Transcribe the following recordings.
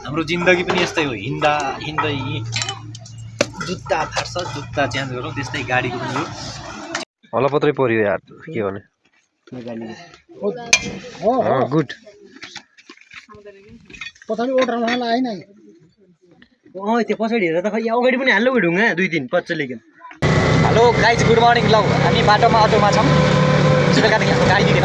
हाम्रो जिन्दगी पनि यस्तै हो, हिँड्दा हिँड्दै जुत्ता फाट्छ, जुत्ता चेन्ज गरौँ, त्यस्तै गाडीको पनि हो। हलपत्रै पर्यो यार, के गर्ने। गुड पछाडि ओड्राउन आएन त्यो पछाडि हेरेर त खै अगाडि पनि हाल्नु ढुङ्गा 2-3 पच्चले के। Hello guys, good morning. ल हामी बाटोमा अटोमा छौँ। गाडी दिँदैन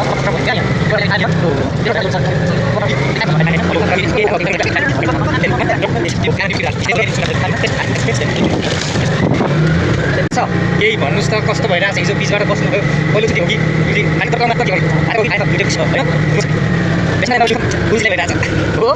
केही भन्नुहोस् त, कस्तो भइरहेको छ? हिजो बिचबाट बस्नुभयो, पहिलो चाहिँ हो कि अनि तपाईँमा कति भयो? बुझ्ने भइरहेछ हो।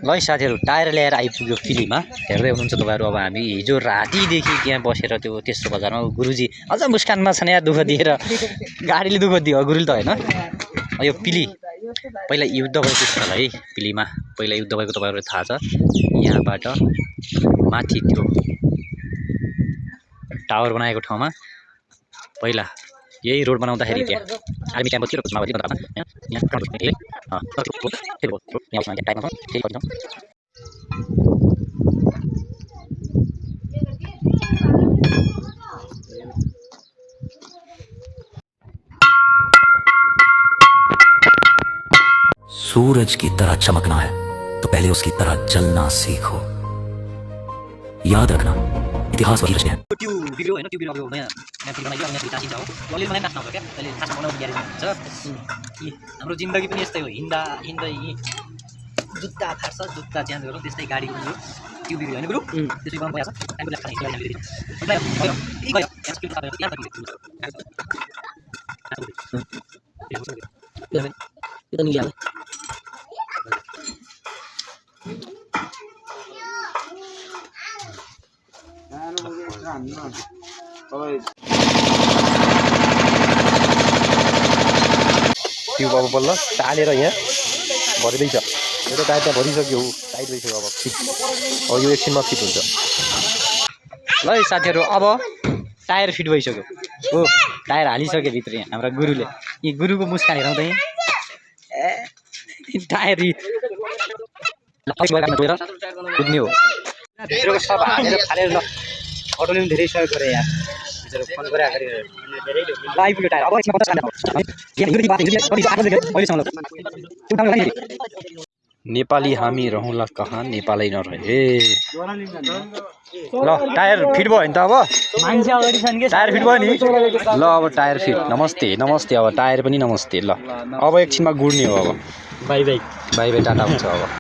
ल साथीहरू, टायर ल्याएर आइपुग्यो फिलीमा। हेर्दै हुनुहुन्छ तपाईँहरू। अब हामी हिजो रातिदेखि त्यहाँ बसेर त्यो तेस्रो बजारमा गुरुजी अझ मुस्कानमा छन् यहाँ, दुःख दिएर। गाडीले दुःख दियो, गुरुले त होइन। यो पिली पहिला युद्ध भएको स्थल है पिलीमा। पहिला युद्ध भएको तपाईँहरूलाई थाहा छ। यहाँबाट माथि त्यो टावर बनाएको ठाउँमा पहिला यही रोड बनाउँदाखेरि त्यहाँ आर्मी क्याम्प थियो। सूरज की तरह चमकना है तो पहले उसकी तरह जलना सीखो। याद रखना, इतिहास वही रचने हैं। त्यो बिग्रियो होइन, त्यो बिग्रियो अब नयाँ फिल्म बनाइयो, नयाँ फिल्म टाँसिन्छ हो। अलिअलि मलाई नाच्न आउँछ क्या, अहिले खासमा बनाउनु ग्यारेज हुन्छ कि हाम्रो जिन्दगी पनि यस्तै हो, हिँड्दा हिँड्दै जुत्ता फाट्छ, जुत्ता चेन्ज गरौँ, त्यस्तै गाडीको पनि हो। त्यो बिग्रियो होइन गुरु, त्यसै बनाउनु भइहाल्छ। त्यो अब बल्ल टालेर यहाँ भरिँदैछ। एउटा टायर त्यहाँ भरिसक्यो, टाइट भइसक्यो। अब फिट, अब यो एकछिनमा फिट हुन्छ। ल साथीहरू, अब टायर फिट भइसक्यो हो। टायर हालिसक्यो भित्र यहाँ हाम्रा गुरुले। यी गुरुको मुस्कान हेरौँ त यहीँ। टायर कुद्ने हो। भित्रको सब हालेर फालेर ल अटोले पनि धेरै सहयोग गरे यार। फोन गरे आइपुग्यो टायर। अब नेपाली हामी रहँला कहाँ, नेपालै नरहे। ल टायर फिट भयो नि त। अब मान्छे अगाडि छन् कि टायर फिट भयो नि। ल अब टायर फिट। नमस्ते नमस्ते। अब टायर पनि नमस्ते। ल अब एकछिनमा गुड्ने हो। अब by by by by, Tata हुन्छ अब।